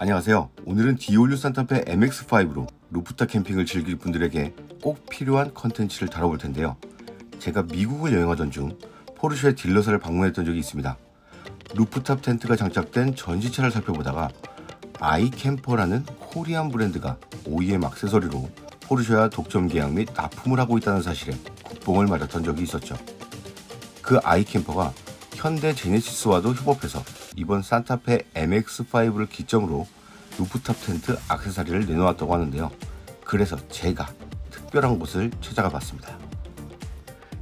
안녕하세요. 오늘은 디올류 산타페 MX5로 루프탑 캠핑을 즐길 분들에게 꼭 필요한 컨텐츠를 다뤄볼 텐데요. 제가 미국을 여행하던 중 포르쉐 딜러사를 방문했던 적이 있습니다. 루프탑 텐트가 장착된 전시차를 살펴보다가 아이캠퍼라는 코리안 브랜드가 OEM 액세서리로 포르쉐와 독점 계약 및 납품을 하고 있다는 사실에 국뽕을 맞았던 적이 있었죠. 그 아이캠퍼가 현대 제네시스와도 협업해서 이번 산타페 MX5를 기점으로 루프탑 텐트 액세서리를 내놓았다고 하는데요. 그래서 제가 특별한 곳을 찾아가 봤습니다.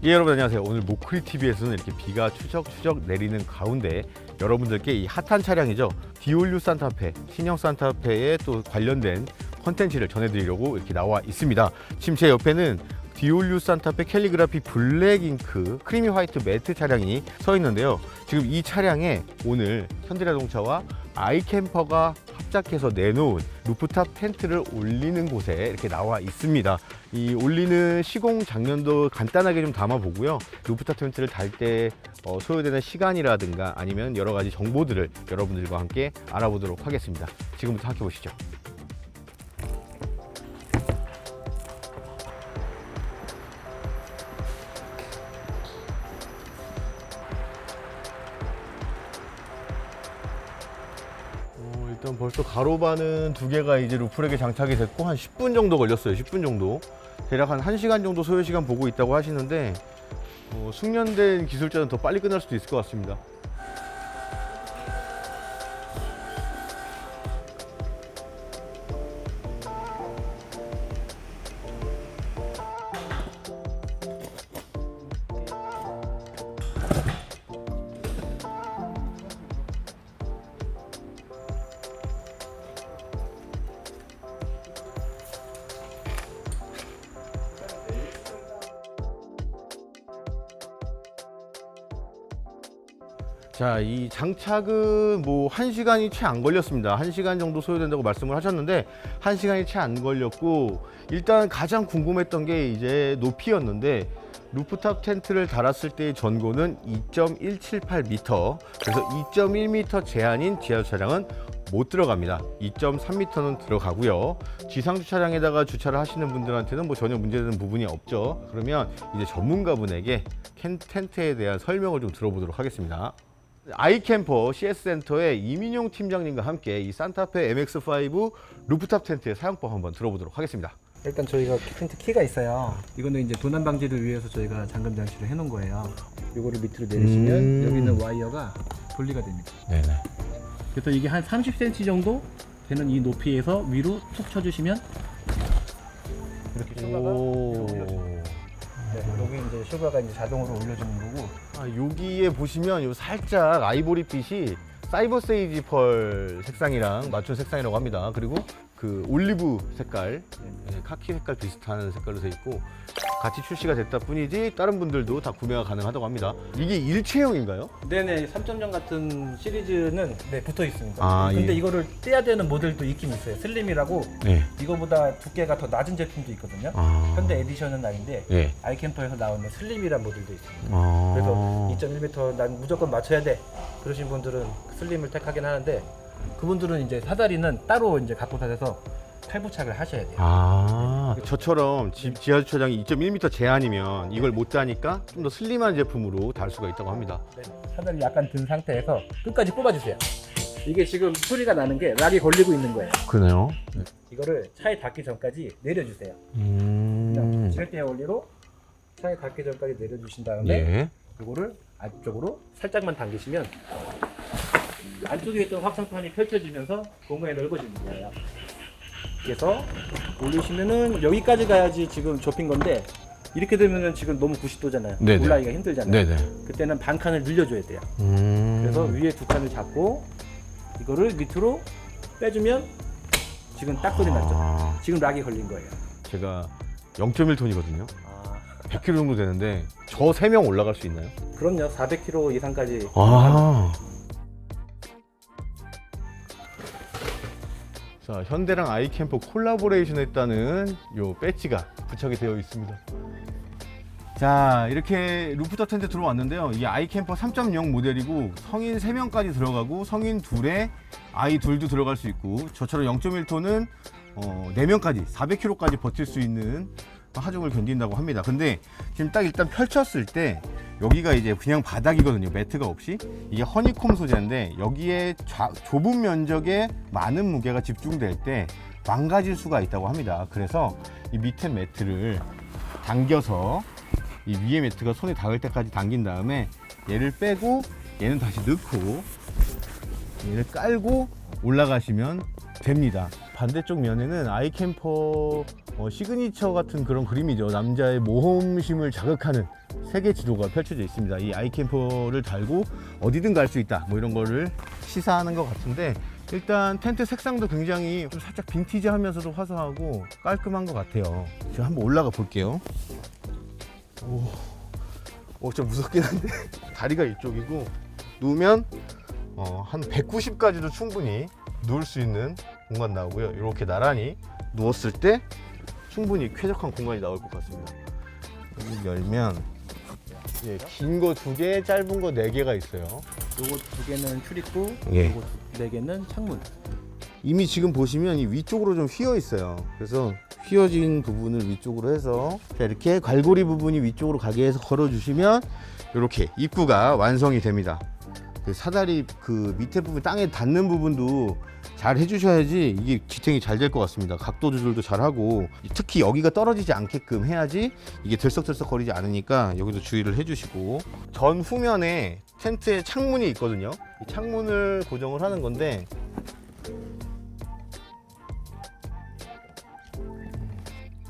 예, 여러분 안녕하세요. 오늘 모크리TV에서는 이렇게 비가 추적추적 내리는 가운데 여러분들께 이 핫한 차량이죠. 디올류 산타페, 신형 산타페에 또 관련된 컨텐츠를 전해드리려고 이렇게 나와 있습니다. 지금 제 옆에는 디올류 산타페 캘리그라피 블랙 잉크 크리미 화이트 매트 차량이 서 있는데요. 지금 이 차량에 오늘 현대자동차와 아이캠퍼가 합작해서 내놓은 루프탑 텐트를 올리는 곳에 이렇게 나와 있습니다. 이 올리는 시공 장면도 간단하게 좀 담아보고요. 루프탑 텐트를 달 때 소요되는 시간이라든가 아니면 여러 가지 정보들을 여러분들과 함께 알아보도록 하겠습니다. 지금부터 함께 보시죠. 일단 벌써 가로바는 두 개가 이제 루프렉에 장착이 됐고 한 10분 정도 걸렸어요. 10분 정도. 대략 한 1시간 정도 소요 시간 보고 있다고 하시는데 숙련된 기술자는 더 빨리 끝날 수도 있을 것 같습니다. 자, 이 장착은 뭐 1시간이 채 안 걸렸습니다. 1시간 정도 소요된다고 말씀을 하셨는데 1시간이 채 안 걸렸고, 일단 가장 궁금했던 게 이제 높이였는데 루프탑 텐트를 달았을 때의 전고는 2.178m, 그래서 2.1m 제한인 지하주 차량은 못 들어갑니다. 2.3m는 들어가고요. 지상주 차량에다가 주차를 하시는 분들한테는 뭐 전혀 문제되는 부분이 없죠. 그러면 이제 전문가분에게 텐트에 대한 설명을 좀 들어보도록 하겠습니다. 아이캠퍼 CS센터의 이민용 팀장님과 함께 이 산타페 MX5 루프탑 텐트의 사용법 한번 들어보도록 하겠습니다. 일단 저희가 텐트 키가 있어요. 이거는 이제 도난 방지를 위해서 저희가 잠금 장치를 해놓은 거예요. 이거를 밑으로 내리시면 여기 있는 와이어가 분리가 됩니다. 네네. 그래서 이게 한 30cm 정도 되는 이 높이에서 위로 툭 쳐주시면 이렇게 슈가가 올려줍니다. 네, 여기 이제 슈가가 이제 자동으로 올려주는 거고. 여기에 보시면 요 살짝 아이보리빛이 사이버 세이지 펄 색상이랑 맞춘 색상이라고 합니다. 그리고 그 올리브 색깔, 카키 색깔 비슷한 색깔로 돼 있고 같이 출시가 됐다 뿐이지 다른 분들도 다 구매가 가능하다고 합니다. 이게 일체형인가요? 네네, 3.0 같은 시리즈는 네, 붙어 있습니다. 아, 근데 예. 이거를 떼야 되는 모델도 있긴 있어요. 슬림이라고 네. 이거보다 두께가 더 낮은 제품도 있거든요. 아. 현대 에디션은 아닌데 예. 아이캠퍼에서 나오는 슬림이란 모델도 있습니다. 아. 그래서 2.1m 난 무조건 맞춰야 돼 그러신 분들은 슬림을 택하긴 하는데, 그분들은 이제 사다리는 따로 이제 갖고 다녀서 탈부착을 하셔야 돼요. 아, 저처럼 지하 주차장이 2.1m 제한이면 이걸 못 다니까 좀 더 슬림한 제품으로 달 수가 있다고 합니다. 네, 사다리 약간 든 상태에서 끝까지 뽑아주세요. 이게 지금 소리가 나는 게 락이 걸리고 있는 거예요. 그러네요. 이거를 차에 닿기 전까지 내려주세요. 그냥 지렛대 원리로 차에 닿기 전까지 내려주신 다음에 예. 이거를 안쪽으로 살짝만 당기시면 안쪽에 있던 확장판이 펼쳐지면서 공간이 넓어지는 거예요. 그래서 올리시면은 여기까지 가야지 지금 좁힌 건데, 이렇게 되면은 지금 너무 90도잖아요. 네네. 올라가기가 힘들잖아요. 네네. 그때는 반 칸을 늘려줘야 돼요. 그래서 위에 두 칸을 잡고 이거를 밑으로 빼주면 지금 딱 소리 났죠. 지금 락이 걸린 거예요. 제가 0.1톤이거든요. 100kg 정도 되는데 저 3명 올라갈 수 있나요? 그럼요. 400kg 이상까지. 자, 현대랑 아이캠퍼 콜라보레이션 했다는 요 배지가 부착이 되어 있습니다. 자, 이렇게 루프탑 텐트 들어왔는데요. 이 아이캠퍼 3.0 모델이고 성인 3명까지 들어가고 성인 2에 아이 2도 들어갈 수 있고 저처럼 0.1톤은 4명까지 400kg까지 버틸 수 있는 하중을 견딘다고 합니다. 근데 지금 딱 일단 펼쳤을 때 여기가 이제 그냥 바닥이거든요. 매트가 없이. 이게 허니콤 소재인데 여기에 좁은 면적에 많은 무게가 집중될 때 망가질 수가 있다고 합니다. 그래서 이 밑에 매트를 당겨서 이 위에 매트가 손에 닿을 때까지 당긴 다음에 얘를 빼고 얘는 다시 넣고 얘를 깔고 올라가시면 됩니다. 반대쪽 면에는 아이캠퍼 시그니처 같은 그런 그림이죠. 남자의 모험심을 자극하는 세계 지도가 펼쳐져 있습니다. 이 아이캠퍼를 달고 어디든 갈 수 있다 뭐 이런 거를 시사하는 것 같은데, 일단 텐트 색상도 굉장히 좀 살짝 빈티지하면서도 화사하고 깔끔한 것 같아요. 제가 한번 올라가 볼게요. 좀 무섭긴 한데 다리가 이쪽이고 누우면 한 190까지도 충분히 누울 수 있는 공간 나오고요. 이렇게 나란히 누웠을 때 충분히 쾌적한 공간이 나올 것 같습니다. 여기 열면 긴 거 2개, 짧은 거 4개가 있어요. 요거 2개는 출입구, 예. 요거 4개는 창문. 이미 지금 보시면 이 위쪽으로 좀 휘어 있어요. 그래서 휘어진 부분을 위쪽으로 해서 이렇게 갈고리 부분이 위쪽으로 가게 해서 걸어주시면 이렇게 입구가 완성이 됩니다. 그 사다리 그 밑에 부분 땅에 닿는 부분도 잘 해주셔야지 이게 지탱이 잘 될 것 같습니다. 각도 조절도 잘 하고 특히 여기가 떨어지지 않게끔 해야지 이게 들썩들썩 거리지 않으니까 여기도 주의를 해주시고, 전 후면에 텐트에 창문이 있거든요. 이 창문을 고정을 하는 건데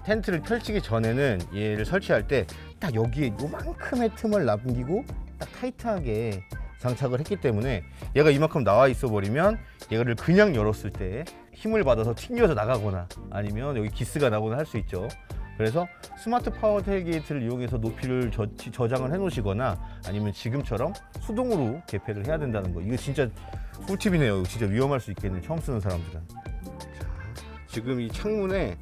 텐트를 펼치기 전에는 얘를 설치할 때 딱 여기에 요만큼의 틈을 남기고 딱 타이트하게 장착을 했기 때문에 얘가 이만큼 나와 있어 버리면 얘를 그냥 열었을 때 힘을 받아서 튕겨서 나가거나 아니면 여기 기스가 나거나 할 수 있죠. 그래서 스마트 파워 테일게이트를 이용해서 높이를 저장을 해 놓으시거나 아니면 지금처럼 수동으로 개폐를 해야 된다는 거, 이거 진짜 꿀팁이네요. 진짜 위험할 수 있겠네, 처음 쓰는 사람들은. 자, 지금 이 창문에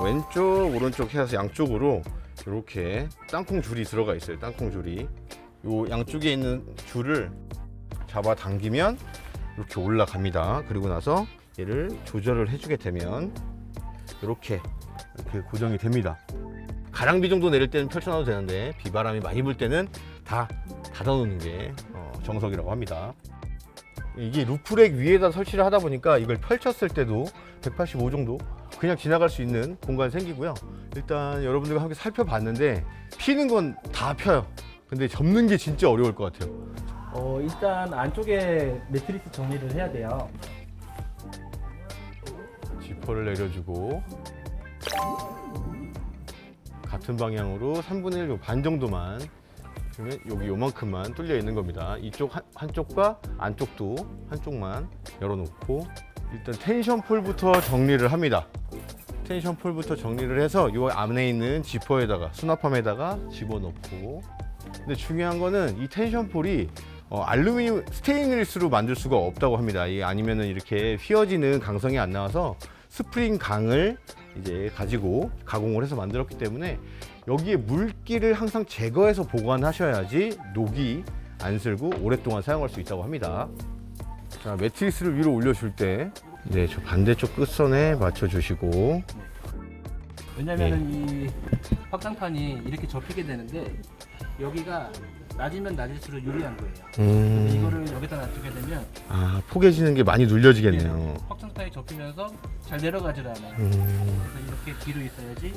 왼쪽 오른쪽 해서 양쪽으로 이렇게 땅콩 줄이 들어가 있어요. 땅콩 줄이 요 양쪽에 있는 줄을 잡아 당기면 이렇게 올라갑니다. 그리고 나서 얘를 조절을 해주게 되면 이렇게 고정이 됩니다. 가랑비 정도 내릴 때는 펼쳐놔도 되는데 비바람이 많이 불 때는 다 닫아놓는 게 정석이라고 합니다. 이게 루프렉 위에다 설치를 하다 보니까 이걸 펼쳤을 때도 185 정도 그냥 지나갈 수 있는 공간이 생기고요. 일단 여러분들과 함께 살펴봤는데 피는 건 다 펴요. 근데 접는 게 진짜 어려울 것 같아요. 일단 안쪽에 매트리스 정리를 해야 돼요. 지퍼를 내려주고 같은 방향으로 3분의 1 반 정도만, 그러면 여기 요만큼만 뚫려 있는 겁니다. 이쪽 한쪽과 안쪽도 한쪽만 열어놓고 일단 텐션폴부터 정리를 합니다. 텐션폴부터 정리를 해서 이 안에 있는 지퍼에다가 수납함에다가 집어넣고, 근데 중요한 거는 이 텐션폴이 알루미늄 스테인리스로 만들 수가 없다고 합니다. 이게 아니면은 이렇게 휘어지는 강성이 안 나와서 스프링 강을 이제 가지고 가공을 해서 만들었기 때문에 여기에 물기를 항상 제거해서 보관하셔야지 녹이 안 슬고 오랫동안 사용할 수 있다고 합니다. 자, 매트리스를 위로 올려줄 때 저 반대쪽 끝선에 맞춰주시고, 왜냐면은 이 확장판이 이렇게 접히게 되는데 여기가 낮으면 낮을수록 유리한 거예요. 근데 이거를 여기다 놔두게 되면 포개지는 게 많이 눌려지겠네요. 확장판이 접히면서 잘 내려가질 않아요. 그래서 이렇게 뒤로 있어야지.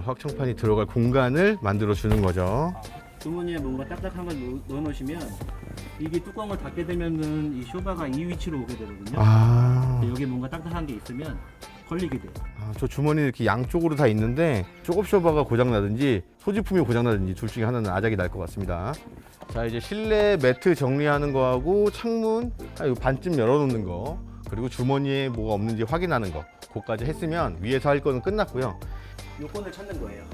확장판이 들어갈 공간을 만들어 주는 거죠. 주머니에 뭔가 딱딱한 걸 넣어 놓으시면 이게 뚜껑을 닫게 되면은 이 쇼바가 이 위치로 오게 되거든요. 근데 여기 뭔가 딱딱한 게 있으면 걸리게 돼요. 저 주머니 이렇게 양쪽으로 다 있는데 조급쇼바가 고장나든지 소지품이 고장나든지 둘 중에 하나는 아작이 날 것 같습니다. 자, 이제 실내 매트 정리하는 거하고 창문 반쯤 열어놓는 거, 그리고 주머니에 뭐가 없는지 확인하는 거, 그거까지 했으면 위에서 할 거는 끝났고요. 요건을 찾는 거예요.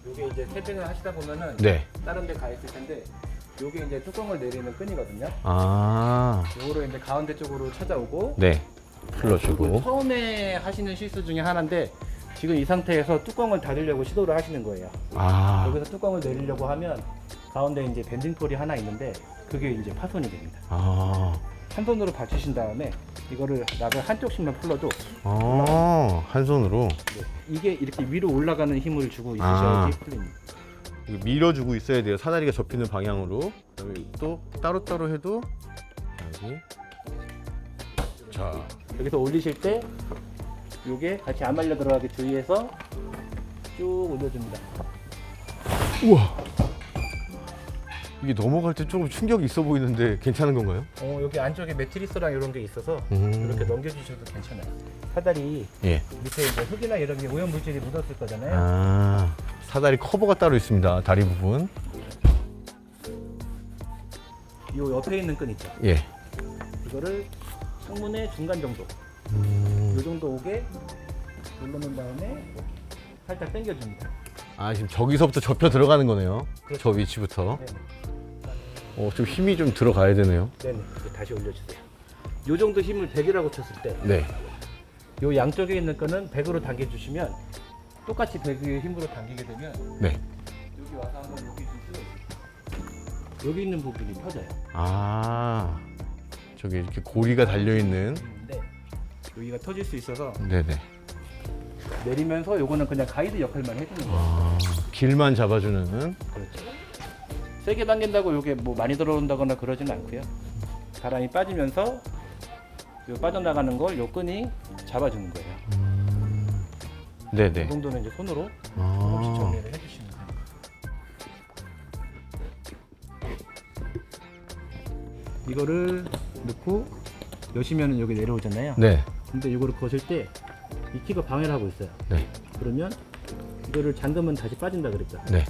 요게 이제 캠핑을 하시다 보면은 다른 데 가 있을 텐데 요게 이제 뚜껑을 내리는 끈이거든요. 요거로 이제 가운데 쪽으로 찾아오고 풀러주고. 처음에 하시는 실수 중에 하나인데 지금 이 상태에서 뚜껑을 닫으려고 시도를 하시는 거예요. 아, 여기서 뚜껑을 내리려고 하면 가운데 이제 밴딩폴이 하나 있는데 그게 이제 파손이 됩니다. 아, 한 손으로 받치신 다음에 이거를 락을 한쪽씩만 풀러도 한 손으로 네, 이게 이렇게 위로 올라가는 힘을 주고 아. 있으셔야지 풀립니다. 이거 밀어주고 있어야 돼요. 사다리가 접히는 방향으로. 그다음에 또 따로따로 해도 여기. 자, 여기서 올리실 때 요게 같이 안 말려 들어가게 주의해서 쭉 올려줍니다. 우와. 이게 넘어갈 때 조금 충격이 있어 보이는데 괜찮은 건가요? 여기 안쪽에 매트리스랑 이런 게 있어서 이렇게 넘겨주셔도 괜찮아요. 사다리 예. 밑에 이제 흙이나 이런 게 오염 물질이 묻었을 거잖아요. 아, 사다리 커버가 따로 있습니다. 다리 부분. 요 옆에 있는 끈 있죠. 예. 이거를 창문의 중간 정도, 요 정도 오게 눌러놓은 다음에 이렇게 살짝 당겨줍니다. 아, 지금 저기서부터 접혀 들어가는 거네요. 그렇죠. 저 위치부터. 네네. 좀 힘이 좀 들어가야 되네요. 네네. 이제 다시 올려주세요. 요 정도 힘을 100이라고 쳤을 때, 네. 요 양쪽에 있는 끈은 100으로 당겨주시면 똑같이 100의 힘으로 당기게 되면 네. 여기 와서 한번 여기 있으면 여기 있는 부분이 펴져요. 아, 저기 이렇게 고리가 달려 있는. 근데 여기가 터질 수 있어서 네네. 내리면서 요거는 그냥 가이드 역할만 해주는 거예요. 아, 길만 잡아주는. 그렇죠. 세게 당긴다고 요게 뭐 많이 들어온다거나 그러지는 않고요. 바람이 빠지면서 요 빠져나가는 걸 요 끈이 잡아주는 거예요. 이 네네. 정도는 이제 손으로 조금씩 아, 정리를 해주시면 돼요. 이거를 넣고 여시면 여기 내려오잖아요. 네. 근데 이거를 거실 때 이 키가 방해를 하고 있어요. 네. 그러면 이거를 잠그면 다시 빠진다 그랬죠. 네.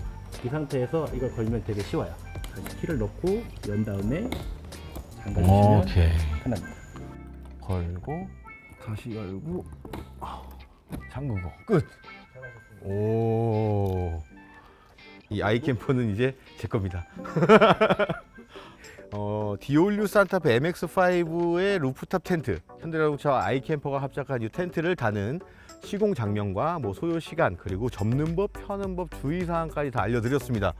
이 상태에서 이걸 걸면 되게 쉬워요. 다시 키를 넣고 연 다음에 잠가주시면 오케이. 편합니다. 걸고 다시 열고 잠그고 끝. 오. 이 아이캠퍼는 이제 제 겁니다. 디올류 산타페 MX5의 루프탑 텐트, 현대자동차 아이캠퍼가 합작한 이 텐트를 다는 시공 장면과 뭐 소요 시간, 그리고 접는 법, 펴는 법, 주의 사항까지 다 알려드렸습니다.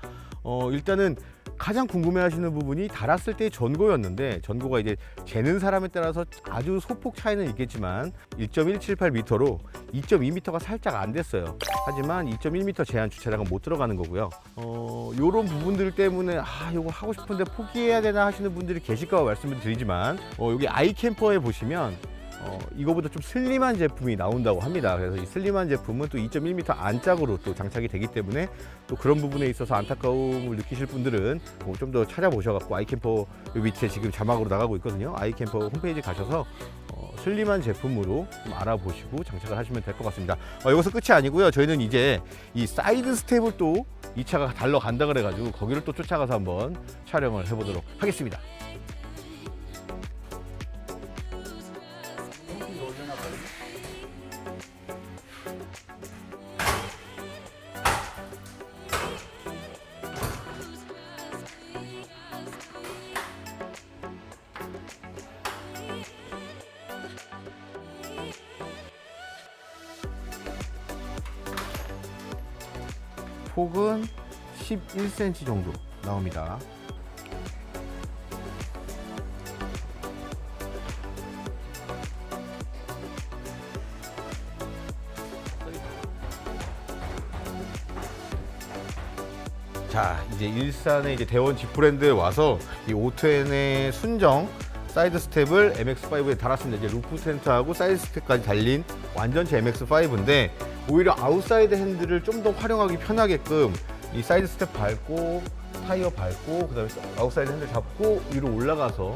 일단은 가장 궁금해하시는 부분이 달았을 때의 전고였는데, 전고가 이제 재는 사람에 따라서 아주 소폭 차이는 있겠지만 1.178m로 2.2m가 살짝 안 됐어요. 하지만 2.1m 제한 주차장은 못 들어가는 거고요. 요런 부분들 때문에 이거 하고 싶은데 포기해야 되나 하시는 분들이 계실까 봐 말씀을 드리지만, 여기 아이캠퍼에 보시면 이거보다 좀 슬림한 제품이 나온다고 합니다. 그래서 이 슬림한 제품은 또 2.1m 안짝으로 또 장착이 되기 때문에 또 그런 부분에 있어서 안타까움을 느끼실 분들은 좀 더 찾아보셔갖고 아이캠퍼 요 밑에 지금 자막으로 나가고 있거든요. 아이캠퍼 홈페이지 가셔서 슬림한 제품으로 좀 알아보시고 장착을 하시면 될 것 같습니다. 여기서 끝이 아니고요. 저희는 이제 이 사이드 스텝을 또 이 차가 달러 간다 그래가지고 거기를 또 쫓아가서 한번 촬영을 해보도록 하겠습니다. 폭은 11cm 정도 나옵니다. 자, 이제 일산의 이제 대원 집 브랜드에 와서 이 오토엔의 순정 사이드 스텝을 MX5에 달았습니다. 이제 루프 텐트하고 사이드 스텝까지 달린 완전체 MX5인데, 오히려 아웃사이드 핸들을 좀 더 활용하기 편하게끔 이 사이드 스텝 밟고 타이어 밟고 그다음에 아웃사이드 핸들 잡고 위로 올라가서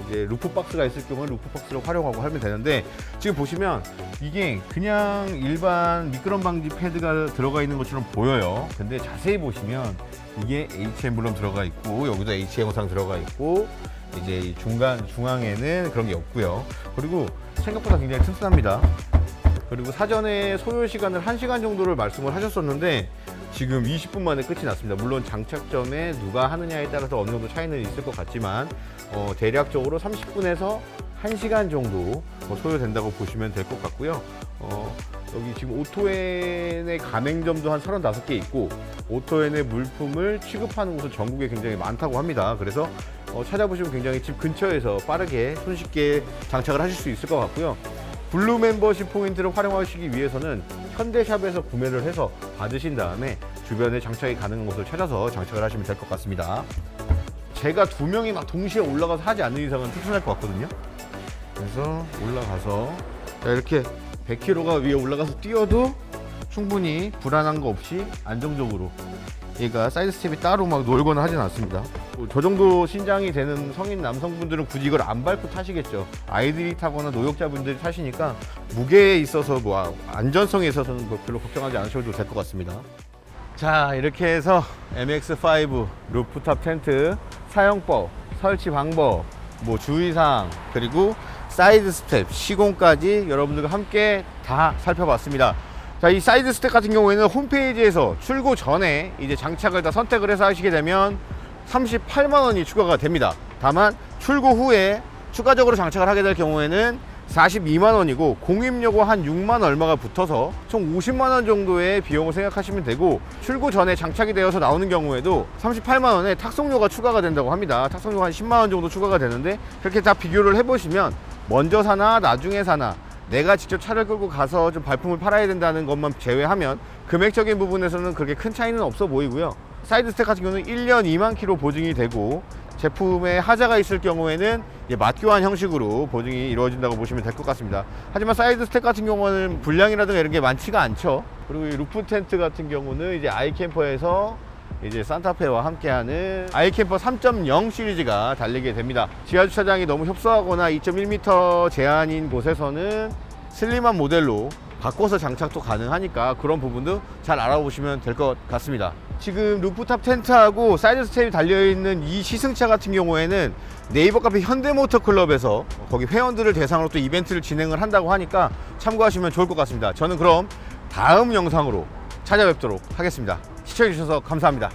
이제 루프 박스가 있을 경우는 루프 박스를 활용하고 하면 되는데, 지금 보시면 이게 그냥 일반 미끄럼 방지 패드가 들어가 있는 것처럼 보여요. 근데 자세히 보시면 이게 H 엠블럼 들어가 있고, 여기도 H 영상 들어가 있고, 이제 이 중앙에는 그런 게 없고요. 그리고 생각보다 굉장히 튼튼합니다. 그리고 사전에 소요 시간을 1시간 정도를 말씀을 하셨었는데 지금 20분 만에 끝이 났습니다. 물론 장착점에 누가 하느냐에 따라서 어느 정도 차이는 있을 것 같지만 대략적으로 30분에서 1시간 정도 소요된다고 보시면 될 것 같고요. 여기 지금 오토엔의 가맹점도 한 35개 있고 오토엔의 물품을 취급하는 곳은 전국에 굉장히 많다고 합니다. 그래서 찾아보시면 굉장히 집 근처에서 빠르게 손쉽게 장착을 하실 수 있을 것 같고요. 블루 멤버십 포인트를 활용하시기 위해서는 현대샵에서 구매를 해서 받으신 다음에 주변에 장착이 가능한 곳을 찾아서 장착을 하시면 될 것 같습니다. 제가 2명이 막 동시에 올라가서 하지 않는 이상은 불편할 것 같거든요. 그래서 올라가서 자, 이렇게 100kg가 위에 올라가서 뛰어도 충분히 불안한 거 없이 안정적으로, 얘가 사이드 스텝이 따로 막 놀거나 하진 않습니다. 저 정도 신장이 되는 성인 남성분들은 굳이 이걸 안 밟고 타시겠죠. 아이들이 타거나 노약자분들이 타시니까 무게에 있어서 뭐 안전성에 있어서는 뭐 별로 걱정하지 않으셔도 될 것 같습니다. 자, 이렇게 해서 MX5 루프탑 텐트 사용법, 설치 방법, 뭐 주의사항, 그리고 사이드 스텝, 시공까지 여러분들과 함께 다 살펴봤습니다. 자, 이 사이드 스텝 같은 경우에는 홈페이지에서 출고 전에 이제 장착을 다 선택을 해서 하시게 되면 38만 원이 추가가 됩니다. 다만 출고 후에 추가적으로 장착을 하게 될 경우에는 42만 원이고 공입요금 한 6만 얼마가 붙어서 총 50만 원 정도의 비용을 생각하시면 되고, 출고 전에 장착이 되어서 나오는 경우에도 38만 원에 탁송료가 추가가 된다고 합니다. 탁송료가 한 10만 원 정도 추가가 되는데, 그렇게 다 비교를 해보시면 먼저 사나 나중에 사나 내가 직접 차를 끌고 가서 좀 발품을 팔아야 된다는 것만 제외하면 금액적인 부분에서는 그렇게 큰 차이는 없어 보이고요. 사이드 스텝 같은 경우는 1년 2만 킬로 보증이 되고, 제품에 하자가 있을 경우에는 맞교환 형식으로 보증이 이루어진다고 보시면 될 것 같습니다. 하지만 사이드 스텝 같은 경우는 불량이라든가 이런 게 많지가 않죠. 그리고 이 루프 텐트 같은 경우는 이제 아이캠퍼에서 이제 산타페와 함께하는 아이캠퍼 3.0 시리즈가 달리게 됩니다. 지하 주차장이 너무 협소하거나 2.1m 제한인 곳에서는 슬림한 모델로 바꿔서 장착도 가능하니까 그런 부분도 잘 알아보시면 될 것 같습니다. 지금 루프탑 텐트하고 사이드 스텝이 달려있는 이 시승차 같은 경우에는 네이버 카페 현대모터클럽에서 거기 회원들을 대상으로 또 이벤트를 진행을 한다고 하니까 참고하시면 좋을 것 같습니다. 저는 그럼 다음 영상으로 찾아뵙도록 하겠습니다. 시청해주셔서 감사합니다.